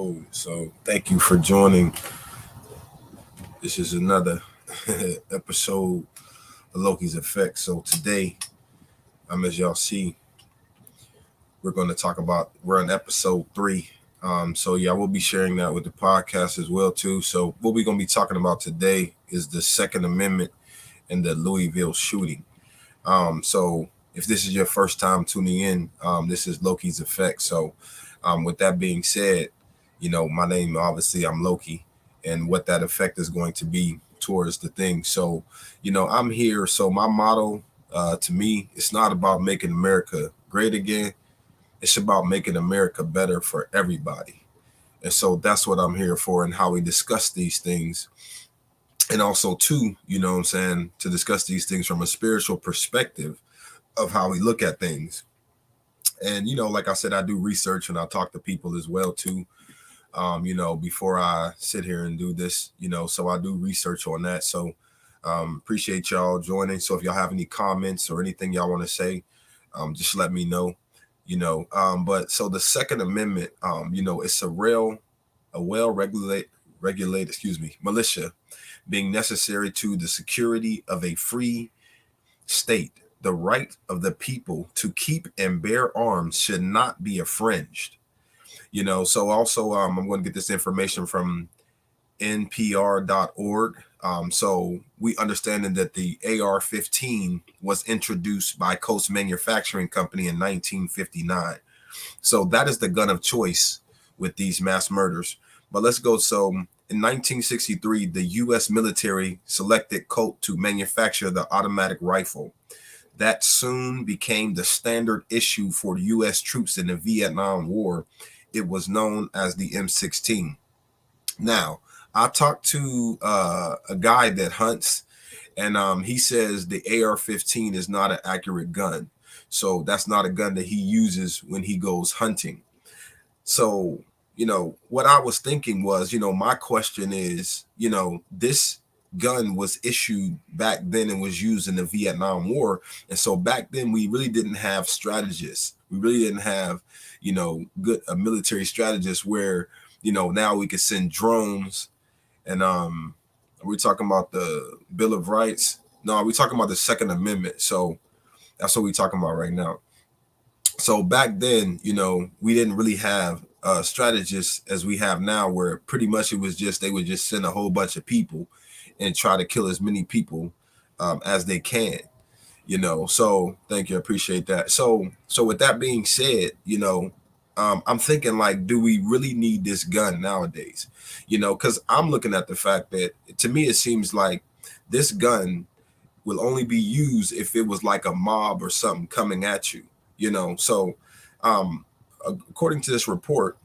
episode. So thank you for joining. This is another episode of LoKEY's Effect. So today, as y'all see, we're going to talk about, we're on episode 3. So yeah, we'll be sharing that with the podcast as well too. So what we're going to be talking about today is the Second Amendment and the Louisville shooting. So if this is your first time tuning in, this is LoKEY's Effect. So with that being said, my name, obviously, I'm LoKEY, and what that effect is going to be towards the thing. So, I'm here. So my motto to me, it's not about making America great again. It's about making America better for everybody. And so that's what I'm here for, and how we discuss these things. And also, too, what I'm saying, to discuss these things from a spiritual perspective of how we look at things. And, like I said, I do research and I talk to people as well, too. Before I sit here and do this, so I do research on that. So appreciate y'all joining. So if y'all have any comments or anything y'all want to say, just let me know, but so the Second Amendment, it's a well-regulated, militia being necessary to the security of a free state. The right of the people to keep and bear arms should not be infringed. So also I'm going to get this information from npr.org. So we understanding that the AR-15 was introduced by Coast Manufacturing Company in 1959. So that is the gun of choice with these mass murders. But let's go. So in 1963, the U.S. military selected Colt to manufacture the automatic rifle. That soon became the standard issue for U.S. troops in the Vietnam War. It was known as the M16. Now, I talked to a guy that hunts, and he says the AR-15 is not an accurate gun. So that's not a gun that he uses when he goes hunting. So, what I was thinking was, my question is, this gun was issued back then and was used in the Vietnam War. And so back then we really didn't have strategists. We really didn't have, good military strategists where, now we could send drones. And are we talking about the Bill of Rights? No, we're talking about the Second Amendment. So that's what we're talking about right now. So back then, we didn't really have strategists as we have now, where pretty much it was just, they would just send a whole bunch of people and try to kill as many people as they can, so thank you. I appreciate that. So with that being said, I'm thinking, like, do we really need this gun nowadays? Because I'm looking at the fact that, to me, it seems like this gun will only be used if it was like a mob or something coming at you, so according to this report,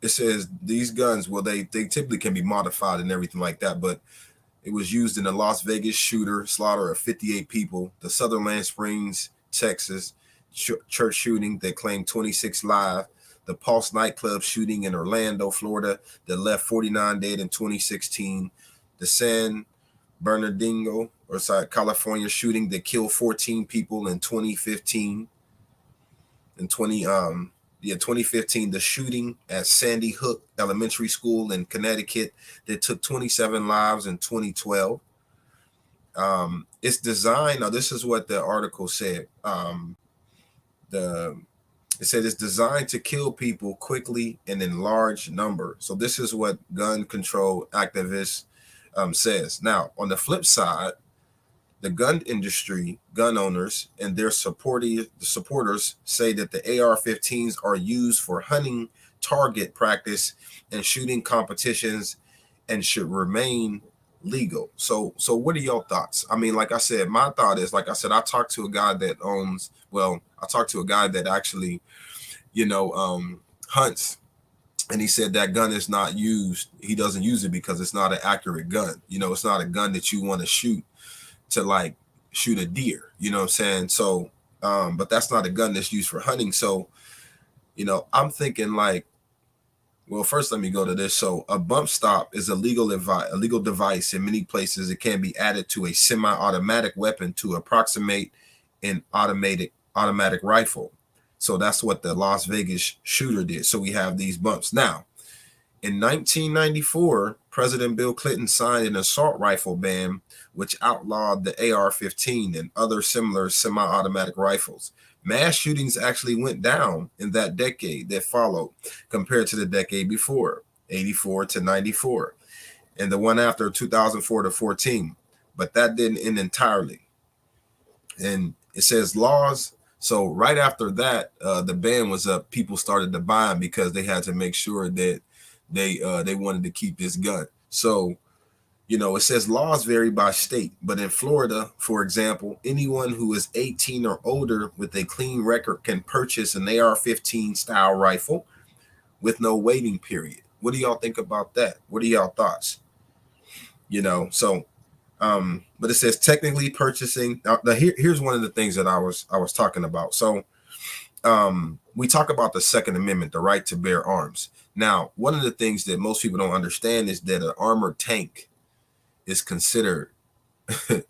it says these guns, well, they typically can be modified and everything like that, but it was used in the Las Vegas slaughter of 58 people, the Sutherland Springs, Texas church shooting that claimed 26 live, the Pulse nightclub shooting in Orlando, Florida, that left 49 dead in 2016, the San Bernardino, California shooting that killed 14 people in 2015. In 2015, the shooting at Sandy Hook Elementary School in Connecticut that took 27 lives in 2012. It's designed, now this is what the article said. It said it's designed to kill people quickly and in large number. So this is what gun control activists says. Now, on the flip side, the gun industry, gun owners, and their supporters say that the AR-15s are used for hunting, target practice, and shooting competitions, and should remain legal. So what are your thoughts? I mean, like I said, my thought is, like I said, I talked to a guy that actually, hunts. And he said that gun is not used. He doesn't use it because it's not an accurate gun. It's not a gun that you want to shoot to, like, shoot a deer, you know what I'm saying? So, but that's not a gun that's used for hunting. So, I'm thinking, like, well, first let me go to this. So a bump stop is a legal device. In many places, it can be added to a semi-automatic weapon to approximate an automatic rifle. So that's what the Las Vegas shooter did. So we have these bumps. Now, in 1994, President Bill Clinton signed an assault rifle ban, which outlawed the AR-15 and other similar semi-automatic rifles. Mass shootings actually went down in that decade that followed compared to the decade before, 84 to 94, and the one after 2004 to 14. But that didn't end entirely. And it says laws. So right after that, the ban was up. People started to buy them because they had to make sure that they wanted to keep this gun. So, you know, it says laws vary by state, but in Florida, for example, anyone who is 18 or older with a clean record can purchase an AR-15 style rifle with no waiting period. What do y'all think about that? What are y'all thoughts? You know, so but it says technically purchasing. Now here's one of the things that I was talking about. So we talk about the Second Amendment, the right to bear arms. Now, one of the things that most people don't understand is that an armored tank is considered an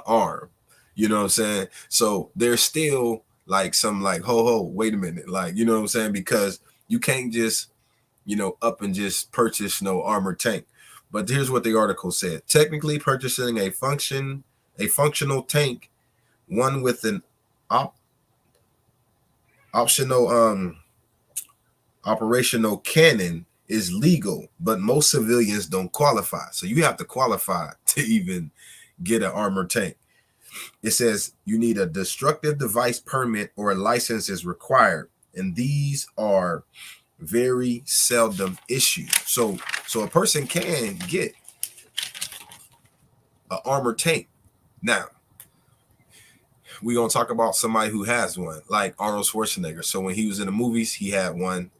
arm. You know what I'm saying? So there's still like some like, wait a minute. Like, you know what I'm saying? Because you can't just, you know, up and just purchase no armored tank. But here's what the article said. Technically purchasing a functional tank, one with an optional operational cannon, is legal, but most civilians don't qualify. So you have to qualify to even get an armored tank. It says you need a destructive device permit or a license is required, and these are very seldom issued. So a person can get an armored tank. Now, we're gonna talk about somebody who has one, like Arnold Schwarzenegger. So when he was in the movies, he had one.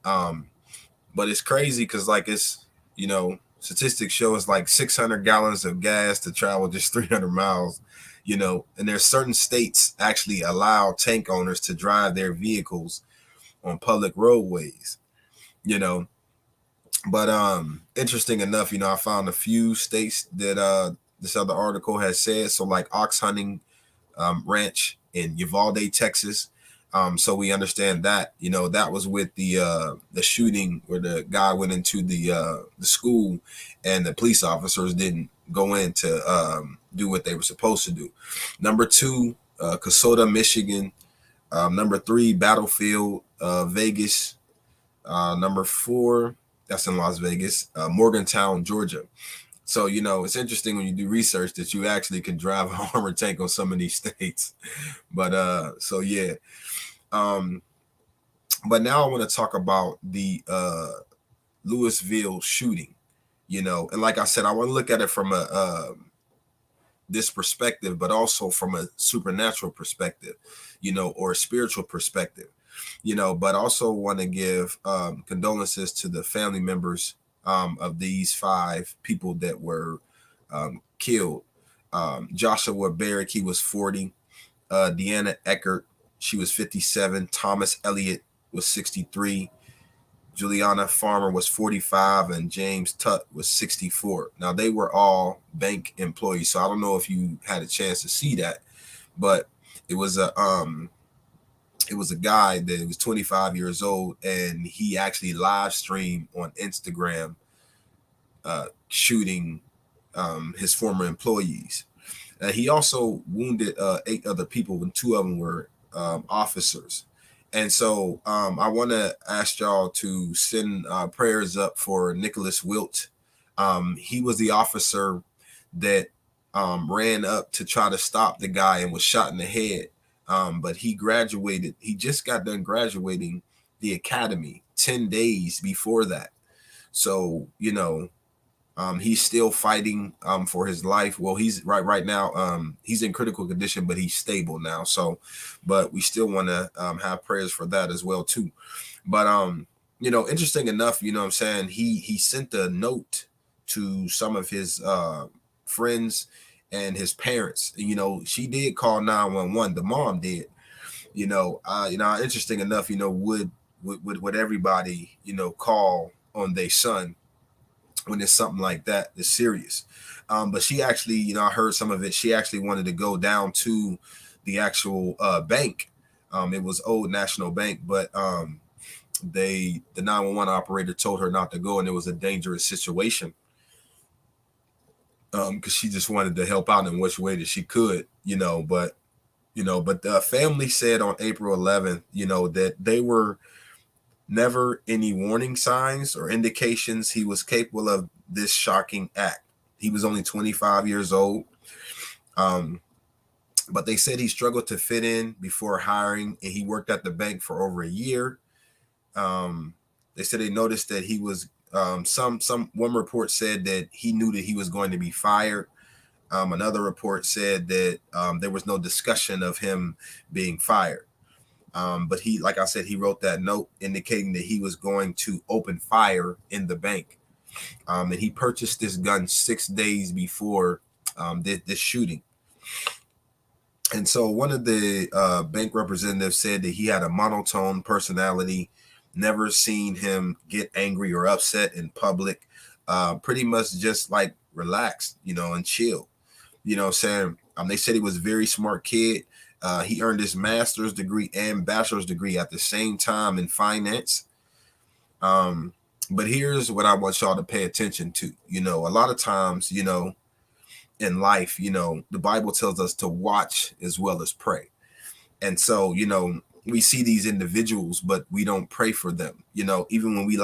But it's crazy because, like, it's, you know, statistics show it's like 600 gallons of gas to travel just 300 miles, you know, and there's certain states actually allow tank owners to drive their vehicles on public roadways, you know. But interesting enough, you know, I found a few states that this other article has said. So like ox hunting ranch in Uvalde, Texas. So we understand that, you know, that was with the shooting where the guy went into the school and the police officers didn't go in to do what they were supposed to do. Number 2, Kasota, Michigan. Number 3, Battlefield, Vegas. Number 4, that's in Las Vegas. Morgantown, Georgia. So, you know, it's interesting when you do research that you actually can drive an armored tank on some of these states. But so yeah. But now I want to talk about the Louisville shooting, you know, and like I said, I want to look at it from a this perspective, but also from a supernatural perspective, you know, or a spiritual perspective, you know, but also want to give condolences to the family members of these 5 people that were killed. Joshua Barrick, he was 40. Deanna Eckert, she was 57. Thomas Elliott was 63. Juliana Farmer was 45, and James Tutt was 64. Now they were all bank employees, so I don't know if you had a chance to see that, but it was a guy that was 25 years old, and he actually live streamed on Instagram shooting his former employees. He also wounded 8 other people, and 2 of them were officers. And so I want to ask y'all to send prayers up for Nicholas Wilt. He was the officer that ran up to try to stop the guy and was shot in the head. But he graduated. He just got done graduating the academy 10 days before that. So, you know, he's still fighting for his life. Well, he's right now. He's in critical condition, but he's stable now. So, but we still want to have prayers for that as well too. But you know, interesting enough, you know what I'm saying, he sent a note to some of his friends and his parents. You know, she did call 911. The mom did. You know, interesting enough, you know, would everybody, you know, call on their son when it's something like that that's serious. But she actually, you know, I heard some of it. She actually wanted to go down to the actual bank It was Old National Bank, but the 911 operator told her not to go, and it was a dangerous situation, because she just wanted to help out in which way that she could, but the family said on April 11th, that they were never any warning signs or indications he was capable of this shocking act. He was only 25 years old. But they said he struggled to fit in before hiring, and he worked at the bank for over a year. They said they noticed that he was one report said that he knew that he was going to be fired. Another report said that there was no discussion of him being fired. But he, like I said, he wrote that note indicating that he was going to open fire in the bank. And he purchased this gun 6 days before this shooting. And so one of the bank representatives said that he had a monotone personality, never seen him get angry or upset in public, pretty much just like relaxed, and chill. Saying they said he was a very smart kid. He earned his master's degree and bachelor's degree at the same time in finance. But here's what I want y'all to pay attention to. A lot of times, in life, the Bible tells us to watch as well as pray. And so, we see these individuals, but we don't pray for them. Even when we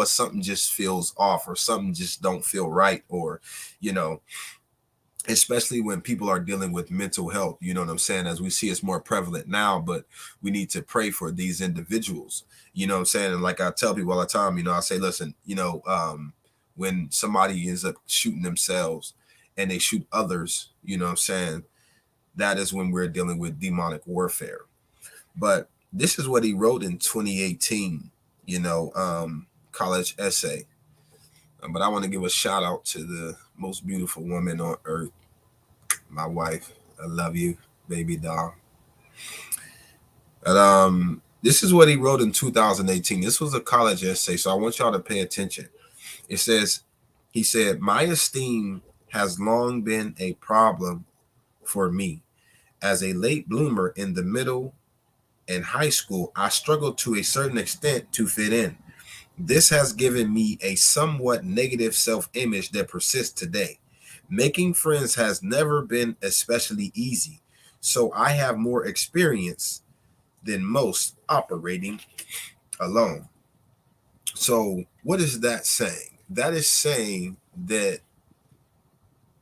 something just feels off, or something just don't feel right, or, especially when people are dealing with mental health, you know what I'm saying? As we see, it's more prevalent now, but we need to pray for these individuals, you know what I'm saying? And like I tell people all the time, I say, listen, when somebody ends up shooting themselves and they shoot others, you know what I'm saying? That is when we're dealing with demonic warfare. But this is what he wrote in 2018, college essay. But I want to give a shout out to the most beautiful woman on earth, my wife. I love you, baby doll. And this is what he wrote in 2018. This was a college essay, so I want y'all to pay attention. It says, he said, "My esteem has long been a problem for me. As a late bloomer in the middle and high school, I struggled to a certain extent to fit in. This has given me a somewhat negative self-image that persists today. Making friends has never been especially easy, so I have more experience than most operating alone." So what is that saying? That is saying that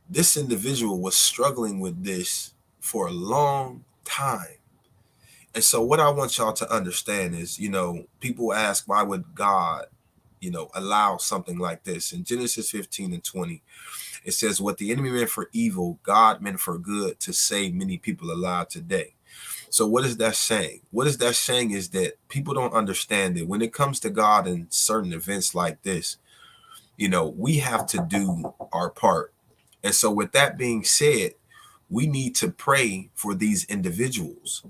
this individual was struggling with this for a long time. And so what I want y'all to understand is, people ask, why would God, allow something like this? In Genesis 15:20, it says, "What the enemy meant for evil, God meant for good, to save many people alive today." So what is that saying? What is that saying is that people don't understand that when it comes to God in certain events like this, we have to do our part. And so with that being said, we need to pray for these individuals.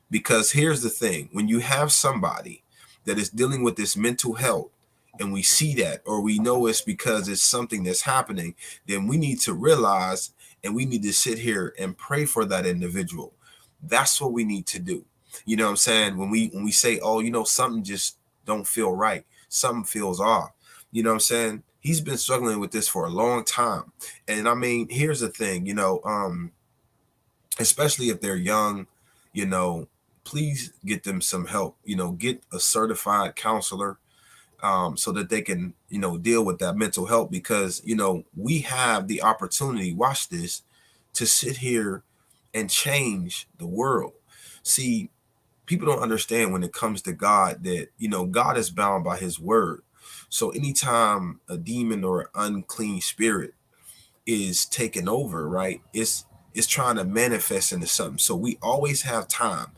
Because here's the thing, when you have somebody that is dealing with this mental health, and we see that, or we know it's because it's something that's happening, then we need to realize, and we need to sit here and pray for that individual. That's what we need to do. You know what I'm saying? When we say, oh, something just don't feel right, something feels off. You know what I'm saying? He's been struggling with this for a long time. And I mean, here's the thing, especially if they're young, please get them some help, get a certified counselor, so that they can, deal with that mental health, because, we have the opportunity, watch this, to sit here and change the world. See, people don't understand when it comes to God that, God is bound by his word. So anytime a demon or an unclean spirit is taken over, right, it's trying to manifest into something. So we always have time.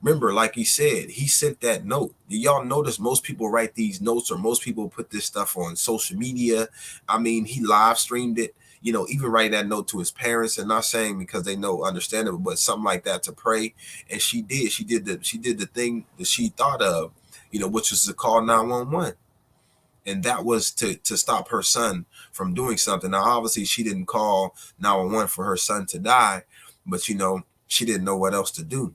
Remember, like he said, he sent that note. Do y'all notice most people write these notes, or most people put this stuff on social media? I mean, he live streamed it, even write that note to his parents, and not saying because they know understandable, but something like that to pray. And she did the thing that she thought of, which was to call 911. And that was to stop her son from doing something. Now, obviously, she didn't call 911 for her son to die, but, she didn't know what else to do.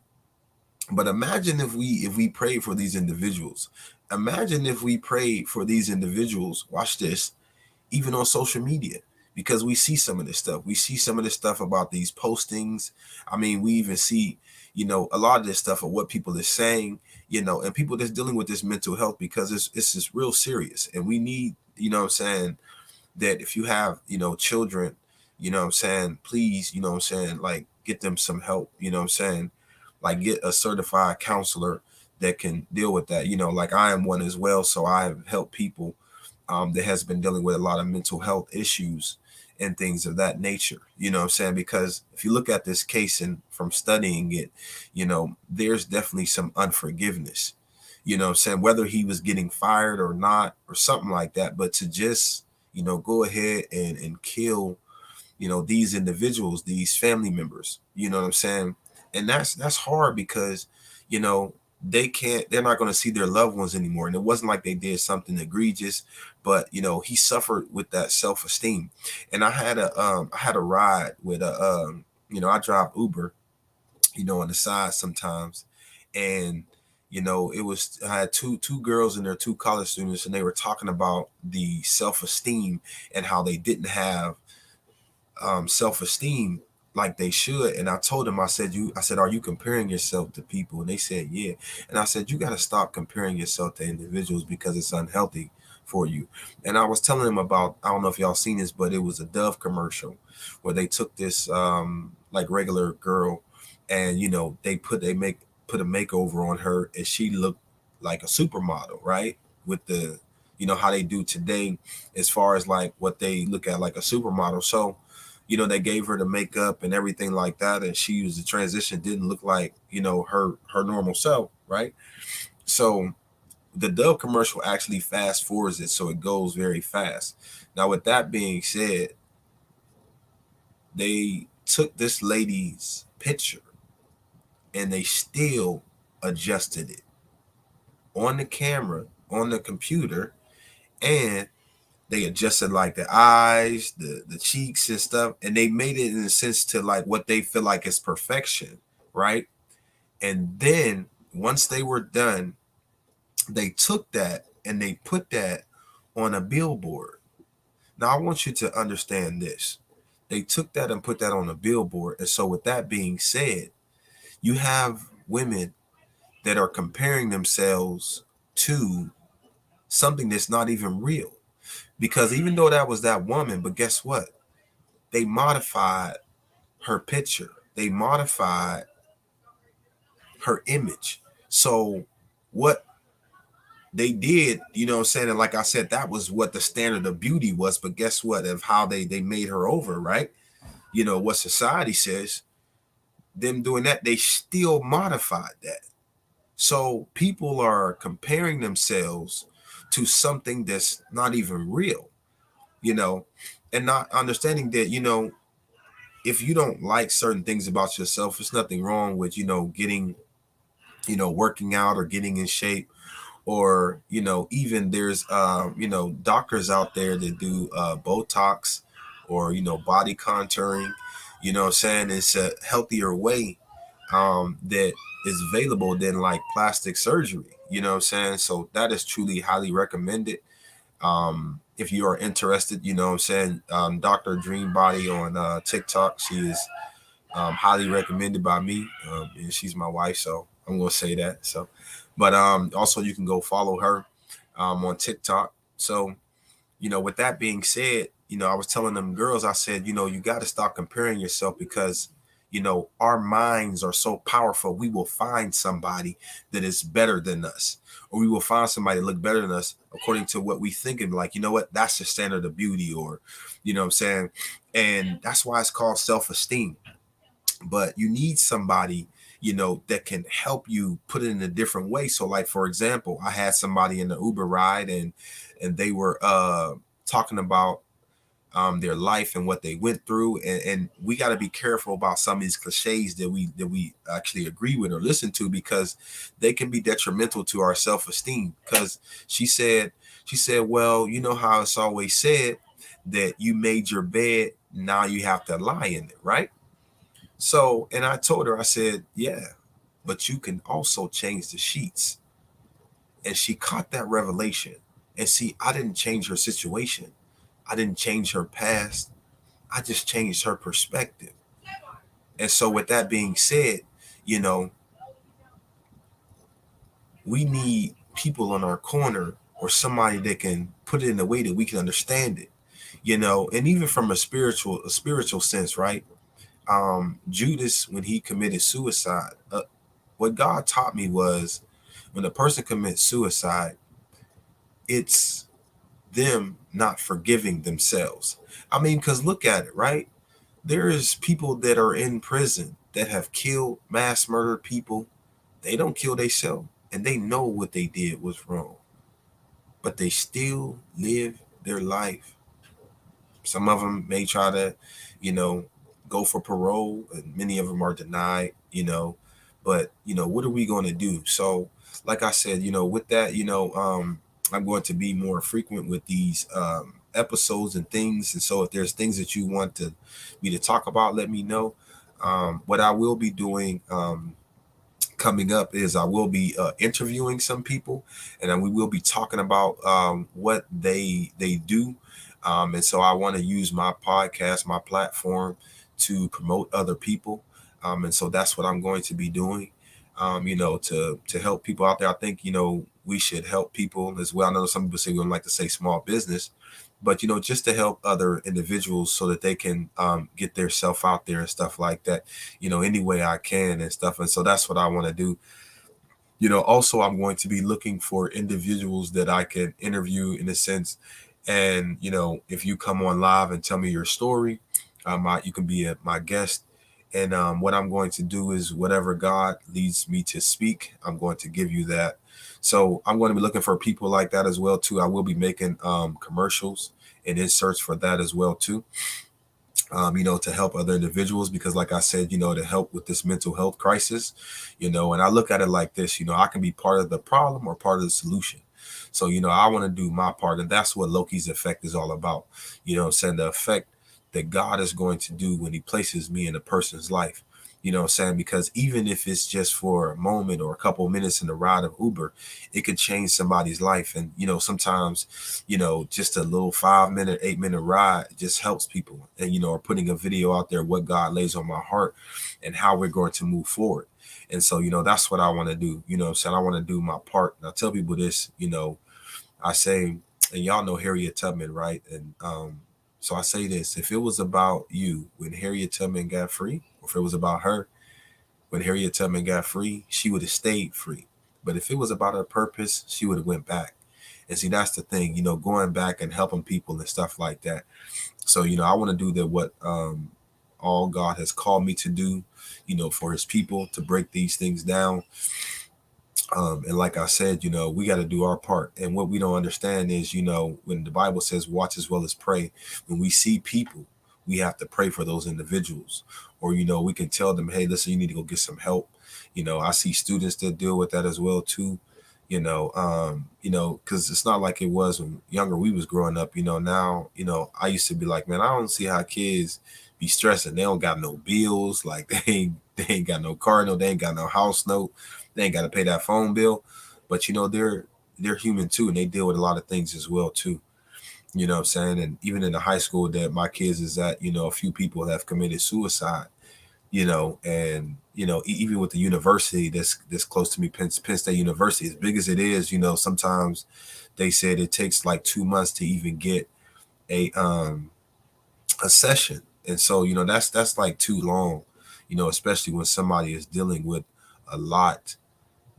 But imagine if we prayed for these individuals. Imagine if we prayed for these individuals, watch this, even on social media, because we see some of this stuff. We see some of this stuff about these postings. I mean, we even see, a lot of this stuff of what people are saying, and people that's dealing with this mental health, because it's just real serious. And we need, what I'm saying, that if you have, children, what I'm saying, please, what I'm saying, like get them some help, what I'm saying, like get a certified counselor that can deal with that, like I am one as well. So I have helped people that has been dealing with a lot of mental health issues and things of that nature, what I'm saying? Because if you look at this case and from studying it, there's definitely some unforgiveness, what I'm saying, whether he was getting fired or not, or something like that. But to just, go ahead and kill, these individuals, these family members, you know what I'm saying? And that's hard because, they're not going to see their loved ones anymore. And it wasn't like they did something egregious, but he suffered with that self-esteem. And I had a ride with I drive Uber, on the side sometimes. And it was, I had two girls and their two college students, and they were talking about the self-esteem and how they didn't have self-esteem like they should. And I told them, I said, are you comparing yourself to people? And they said, yeah. And I said, you got to stop comparing yourself to individuals because it's unhealthy for you. And I was telling them about, I don't know if y'all seen this, but it was a Dove commercial where they took this like regular girl, and put a makeover on her, and she looked like a supermodel, right? With the, how they do today as far as like what they look at like a supermodel. So they gave her the makeup and everything like that, and she used the transition, didn't look like, her normal self, right? So the Dove commercial actually fast forwards it, so it goes very fast. Now, with that being said, they took this lady's picture and they still adjusted it on the camera, on the computer, and they adjusted like the eyes, the cheeks and stuff, and they made it in a sense to like what they feel like is perfection, right? And then once they were done, they took that and they put that on a billboard. Now I want you to understand this. They took that and put that on a billboard. And so with that being said, you have women that are comparing themselves to something that's not even real. Because even though that was that woman, but guess what? They modified her picture. They modified her image. So what they did, what I'm saying, and like I said, that was what the standard of beauty was. But guess what? Of how they made her over, right? What society says, them doing that, they still modified that. So people are comparing themselves to something that's not even real, and not understanding that, if you don't like certain things about yourself, there's nothing wrong with, getting, working out or getting in shape, or, even there's, doctors out there that do Botox or, body contouring, what I'm saying? It's a healthier way that is available than like plastic surgery, what I'm saying? So that is truly highly recommended. If you are interested, what I'm saying, Dr. Dream Body on TikTok, she is highly recommended by me, and she's my wife, so I'm gonna say that. So, but also you can go follow her on TikTok. So, with that being said, I was telling them girls, I said, you got to stop comparing yourself, because our minds are so powerful. We will find somebody that is better than us, or we will find somebody that look better than us according to what we think, and like, what, that's the standard of beauty, or what I'm saying. And that's why it's called self-esteem. But you need somebody, that can help you put it in a different way. So like, for example, I had somebody in the Uber ride, and they were talking about their life and what they went through, and we got to be careful about some of these cliches that we actually agree with or listen to, because they can be detrimental to our self-esteem. Because she said, well, you know how it's always said that you made your bed, now you have to lie in it, right? So, and I told her, I said, yeah, but you can also change the sheets. And she caught that revelation. And see, I didn't change her situation. I didn't change her past. I just changed her perspective. And so, with that being said, you know, we need people on our corner or somebody that can put it in a way that we can understand it, and even from a spiritual sense, right? Judas, when he committed suicide, what God taught me was when a person commits suicide, it's them not forgiving themselves. I mean, because look at it, right? There is people that are in prison that have killed, mass murdered people. They don't kill themselves, and they know what they did was wrong, but they still live their life. Some of them may try to, you know, go for parole, and many of them are denied. But what are we going to do? So, like I said, with that, I'm going to be more frequent with these episodes and things. And so, if there's things that you want me to talk about, let me know. What I will be doing coming up is I will be interviewing some people, and then we will be talking about what they do. And so I want to use my podcast, my platform, to promote other people. And so that's what I'm going to be doing. To help people out there. I think we should help people as well. I know some people say we don't like to say small business, but just to help other individuals so that they can get their self out there and stuff like that, any way I can and stuff. And so that's what I want to do. Also, I'm going to be looking for individuals that I can interview in a sense. And if you come on live and tell me your story, you can be my guest. And what I'm going to do is whatever God leads me to speak, I'm going to give you that. So I'm going to be looking for people like that as well too. I will be making commercials and inserts for that as well too. To help other individuals, because like I said, to help with this mental health crisis, and I look at it like this, I can be part of the problem or part of the solution. So, I want to do my part, and that's what LoKEY's effect is all about. Saying the effect that God is going to do when he places me in a person's life. Because even if it's just for a moment or a couple of minutes in the ride of Uber, it could change somebody's life. And, sometimes, just a little 5-minute, 8-minute ride just helps people. And, or putting a video out there, what God lays on my heart and how we're going to move forward. And so, that's what I want to do. I want to do my part. And I tell people this, I say, and y'all know Harriet Tubman, right? And so I say this: if it was about you when Harriet Tubman got free, or if it was about her when Harriet Tubman got free, she would have stayed free. But if it was about her purpose, she would have went back. And see, that's the thing, going back and helping people and stuff like that. So, I want to do what all God has called me to do, for his people, to break these things down. And like I said, we got to do our part. And what we don't understand is, when the Bible says watch as well as pray, when we see people, we have to pray for those individuals. Or, we can tell them, hey, listen, you need to go get some help. I see students that deal with that as well too. Because it's not like it was when younger we was growing up. Now, I used to be like, man, I don't see how kids be stressing. They don't got no bills, like they ain't got no car note, they ain't got no house note, they ain't got to pay that phone bill. But they're human too, and they deal with a lot of things as well too. You know what I'm saying? And even in the high school that my kids is at, a few people have committed suicide. And even with the university that's close to me, Penn State University, as big as it is, sometimes they said it takes like 2 months to even get a session. And so that's like too long, especially when somebody is dealing with a lot,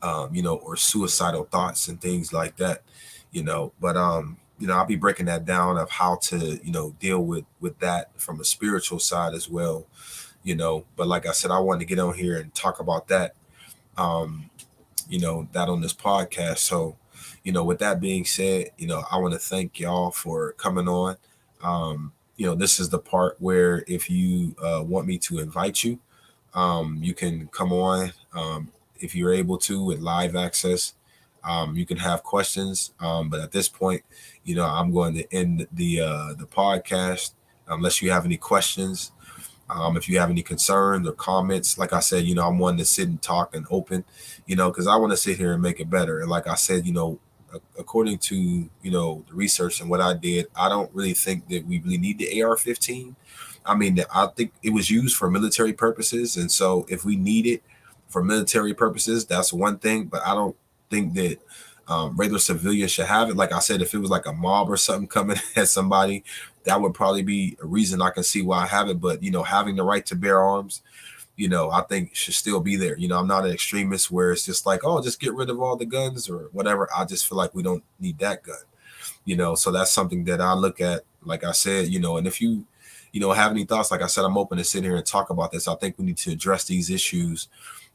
or suicidal thoughts and things like that. But I'll be breaking that down of how to deal with that from a spiritual side as well. But like I said, I wanted to get on here and talk about that, that on this podcast. So, with that being said, I want to thank y'all for coming on. This is the part where if you want me to invite you, you can come on if you're able to with live access. You can have questions, but at this point, I'm going to end the podcast unless you have any questions. If you have any concerns or comments, like I said, I'm one to sit and talk and open, because I want to sit here and make it better. And like I said, according to, the research and what I did, I don't really think that we really need the AR-15. I mean, I think it was used for military purposes. And so if we need it for military purposes, that's one thing. But I don't think that regular civilians should have it. Like I said, if it was like a mob or something coming at somebody, that would probably be a reason I can see why I have it. But, having the right to bear arms, I think should still be there. I'm not an extremist where it's just like, oh, just get rid of all the guns or whatever. I just feel like we don't need that gun, so that's something that I look at, like I said, and if you, have any thoughts, like I said, I'm open to sit here and talk about this. I think we need to address these issues.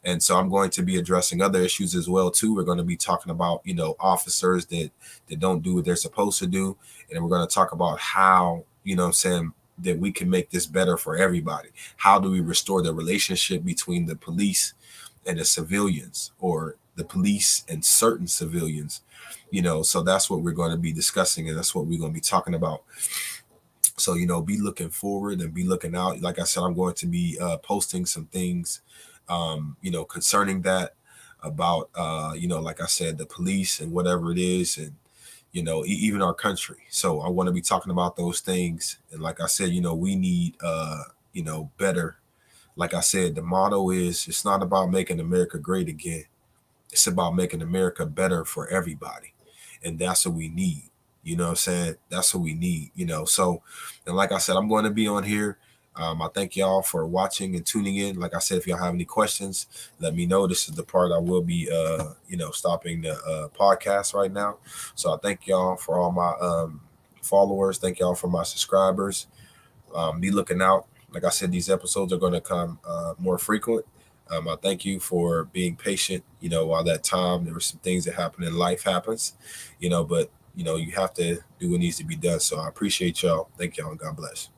And so I'm going to be addressing other issues as well, too. We're going to be talking about, officers that don't do what they're supposed to do. And we're going to talk about how, that we can make this better for everybody. How do we restore the relationship between the police and the civilians, or the police and certain civilians? So that's what we're going to be discussing, and that's what we're going to be talking about. So, be looking forward and be looking out. Like I said, I'm going to be posting some things, concerning that, about, like I said, the police and whatever it is, and, even our country. So I want to be talking about those things. And like I said, we need, better. Like I said, the motto is, it's not about making America great again. It's about making America better for everybody. And that's what we need. You know what I'm saying? That's what we need, So, and like I said, I'm going to be on here. I thank y'all for watching and tuning in. Like I said, if y'all have any questions, let me know. This is the part I will be, stopping the podcast right now. So I thank y'all for all my followers. Thank y'all for my subscribers. Be looking out. Like I said, these episodes are going to come more frequent. I thank you for being patient. While that time, there were some things that happen and life happens, but you have to do what needs to be done. So I appreciate y'all. Thank y'all, and God bless.